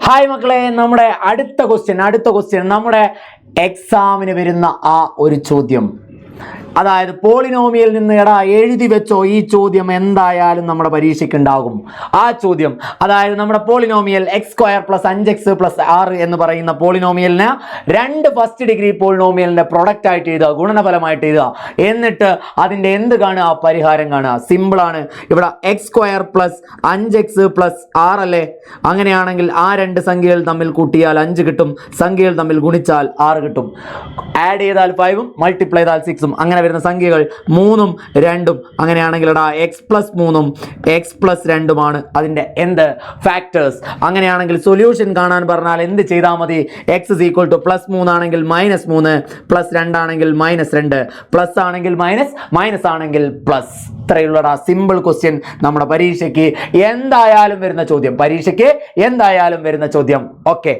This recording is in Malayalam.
ഹായ് മക്കളെ, നമ്മുടെ അടുത്ത ക്വസ്റ്റ്യൻ നമ്മുടെ എക്സാമിന് വരുന്ന ആ ഒരു ചോദ്യം, അതായത് പോളിനോമിയൽ നിന്ന് എഴുതി വെച്ചോ, ഈ ചോദ്യം എന്തായാലും നമ്മുടെ പരീക്ഷയ്ക്ക് ഉണ്ടാകും. ആ ചോദ്യം അതായത് നമ്മുടെ പോളിനോമിയൽ x² + 5x + 6 എന്ന് പറയുന്ന പോളിനോമിയലിന് രണ്ട് ഫസ്റ്റ് ഡിഗ്രി പോളിനോമിയലിന്റെ പ്രൊഡക്റ്റ് ആയിട്ട് എഴുതുക, ഗുണനഫലമായിട്ട് എഴുതുക. എന്നിട്ട് അതിന്റെ എന്ത് കാണുക, പരിഹാരം കാണുക. സിമ്പിൾ ആണ്. ഇവിടെ x² + 5x + 6 അല്ലേ? അങ്ങനെയാണെങ്കിൽ ആ രണ്ട് സംഖ്യകൾ തമ്മിൽ കൂട്ടിയാൽ 5 കിട്ടും, സംഖ്യകൾ തമ്മിൽ ഗുണിച്ചാൽ 6 കിട്ടും. ആഡ് ചെയ്താൽ 5ഉം മൾട്ടിപ്ലൈ ചെയ്താൽ 6ഉം. അങ്ങനെ വരുന്ന സംഖ്യകൾ 3ഉം 2ഉം. അങ്ങനെയാണെങ്കിൽ x + 3ഉം x + 2ഉമാണ് അതിന്റെ എന്ത്, ഫാക്ടേഴ്സ്. അങ്ങനെയാണെങ്കിൽ സൊല്യൂഷൻ കാണാൻ പറഞ്ഞാൽ എന്ത് ചെയ്താൽ മതി? x = +3 ആണെങ്കിൽ -3, +2 ആണെങ്കിൽ -2, പ്ലസ് ആണെങ്കിൽ മൈനസ് ആണെങ്കിൽ പ്ലസ്. ഇത്രയുള്ളടാ simple question. നമ്മുടെ പരീക്ഷയ്ക്ക് എന്തായാലും വരുന്ന ചോദ്യം. ഓക്കെ.